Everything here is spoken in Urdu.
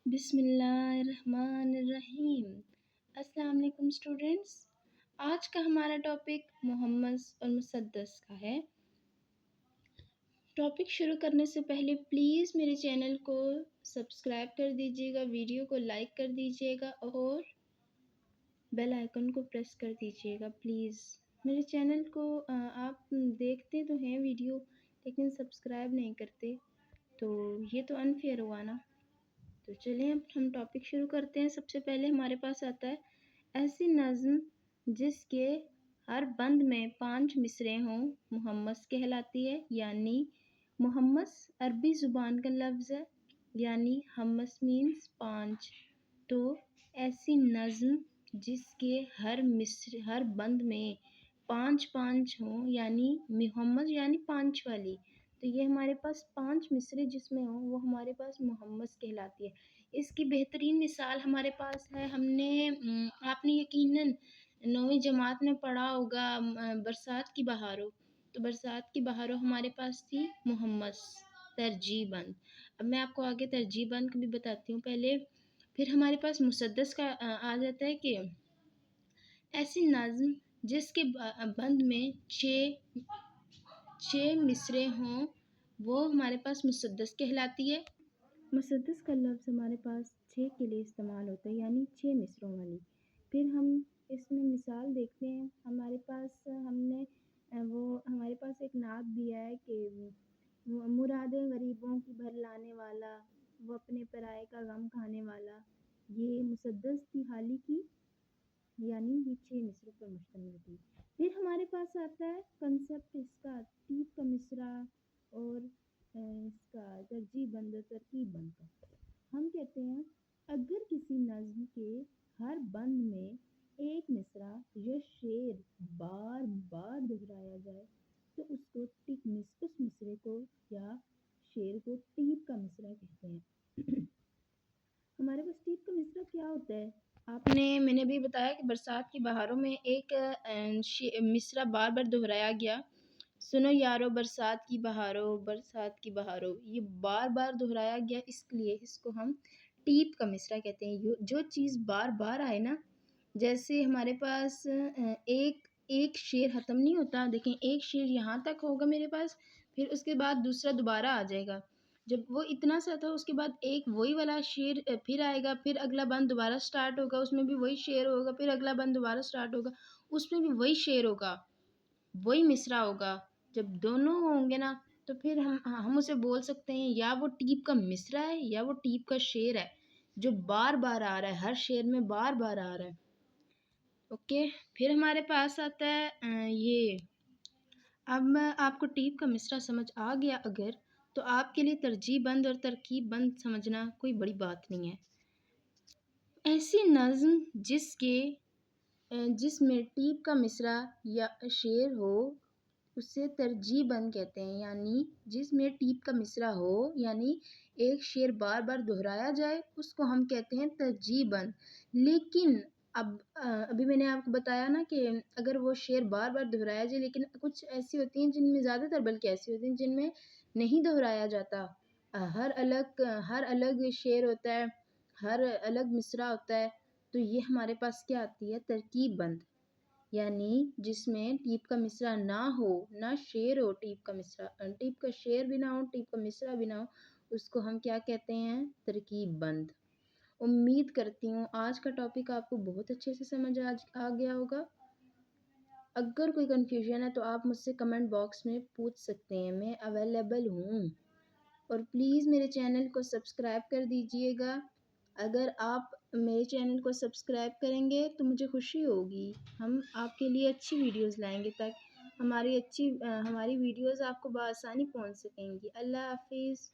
بسم اللہ الرحمن الرحیم۔ السلام علیکم اسٹوڈینٹس، آج کا ہمارا ٹاپک محمس اور مسدس کا ہے۔ ٹاپک شروع کرنے سے پہلے پلیز میرے چینل کو سبسکرائب کر دیجیے گا، ویڈیو کو لائک کر دیجیے گا اور بیل آئیکن کو پریس کر دیجیے گا پلیز۔ میرے چینل کو آپ دیکھتے تو ہیں ویڈیو لیکن سبسکرائب نہیں کرتے، تو یہ تو انفیئر ہوا نا۔ تو چلیں اب ہم ٹاپک شروع کرتے ہیں۔ سب سے پہلے ہمارے پاس آتا ہے ایسی نظم جس کے ہر بند میں 5 مصرے ہوں محمس کہلاتی ہے، یعنی محمس عربی زبان کا لفظ ہے، یعنی حمس مینس 5۔ تو ایسی نظم جس کے ہر بند میں 5 ہوں، یعنی محمس یعنی 5 والی، تو یہ ہمارے پاس 5 مصرے جس میں ہوں وہ ہمارے پاس محمس کہلاتی ہے۔ اس کی بہترین مثال ہمارے پاس ہے، آپ نے یقیناً 9ویں جماعت میں پڑھا ہوگا برسات کی بہاروں۔ تو برسات کی بہاروں ہمارے پاس تھی محمس ترجیح بند۔ اب میں آپ کو آگے ترجیح بند بھی بتاتی ہوں پہلے۔ پھر ہمارے پاس مسدس کا آ جاتا ہے کہ ایسی نظم جس کے بند میں 6 مصرے ہوں وہ ہمارے پاس مسدس کہلاتی ہے۔ مسدس کا لفظ ہمارے پاس 6 کے لیے استعمال ہوتا ہے، یعنی 6 مصروں والی۔ پھر ہم اس میں مثال دیکھتے ہیں، ہمارے پاس ایک نعت دیا ہے کہ مرادیں غریبوں کی بھر لانے والا، وہ اپنے پرائے کا غم کھانے والا۔ یہ مسدس تھی حالی کی، یعنی یہ 6 مصروں پر مشتمل تھی۔ پھر ہمارے پاس آتا ہے کنسپٹ اس کا ٹیپ کا مصرع اور اس کا ترجیح بند اور ترکیب بند کا۔ ہم کہتے ہیں اگر کسی نظم کے ہر بند میں ایک مصرع یا شعر بار بار دہرایا جائے تو اس مصرے کو یا شعر کو ٹیپ کا مصرع کہتے ہیں۔ ہمارے پاس ٹیپ کا مصرع کیا ہوتا ہے؟ میں نے بھی بتایا کہ برسات کی بہاروں میں ایک مصرع بار بار دہرایا گیا، سنو یارو برسات کی بہاروں برسات کی بہاروں، یہ بار بار دہرایا گیا، اس لیے اس کو ہم ٹیپ کا مصرع کہتے ہیں۔ جو چیز بار بار آئے نا، جیسے ہمارے پاس ایک شعر ختم نہیں ہوتا، دیکھیں ایک شعر یہاں تک ہوگا میرے پاس، پھر اس کے بعد دوسرا دوبارہ آ جائے گا، جب وہ اتنا سا تھا اس کے بعد ایک وہی والا شعر پھر آئے گا، پھر اگلا بند دوبارہ سٹارٹ ہوگا، اس میں بھی وہی شعر ہوگا، پھر اگلا بند دوبارہ سٹارٹ ہوگا، اس میں بھی وہی شعر ہوگا، وہی مصرع ہوگا۔ جب دونوں ہوں گے نا تو پھر ہم اسے بول سکتے ہیں یا وہ ٹیپ کا مصرع ہے یا وہ ٹیپ کا شعر ہے، جو بار بار آ رہا ہے، ہر شعر میں بار بار آ رہا ہے۔ اوکے، پھر ہمارے پاس آتا ہے یہ، اب آپ کو ٹیپ کا مصرع سمجھ آ گیا اگر، تو آپ کے لیے ترجیح بند اور ترکیب بند سمجھنا کوئی بڑی بات نہیں ہے۔ ایسی نظم جس میں ٹیپ کا مصرع یا شعر ہو اسے ترجیح بند کہتے ہیں، یعنی جس میں ٹیپ کا مصرع ہو یعنی ایک شعر بار بار دہرایا جائے اس کو ہم کہتے ہیں ترجیح بند۔ لیکن ابھی میں نے آپ کو بتایا نا کہ اگر وہ شعر بار بار دہرایا جائے، لیکن کچھ ایسی ہوتی ہیں جن میں زیادہ تر بلکہ ایسی ہوتی ہیں جن میں نہیں دہرایا جاتا، ہر الگ شعر ہوتا ہے، ہر الگ مصرع ہوتا ہے، تو یہ ہمارے پاس کیا آتی ہے؟ ترکیب بند، یعنی جس میں ٹیپ کا مصرع نہ ہو، نہ شعر ہو ٹیپ کا شعر بھی نہ ہو، ٹیپ کا مصرع بھی نہ ہو، اس کو ہم کیا کہتے ہیں؟ ترکیب بند۔ امید کرتی ہوں آج کا ٹاپک آپ کو بہت اچھے سے سمجھ آ گیا ہوگا۔ اگر کوئی کنفیوژن ہے تو آپ مجھ سے کمنٹ باکس میں پوچھ سکتے ہیں، میں اویلیبل ہوں۔ اور پلیز میرے چینل کو سبسکرائب کر دیجیے گا۔ اگر آپ میرے چینل کو سبسکرائب کریں گے تو مجھے خوشی ہوگی، ہم آپ کے لیے اچھی ویڈیوز لائیں گے تاکہ ہماری ویڈیوز آپ کو بآسانی پہنچ سکیں گی۔ اللہ حافظ۔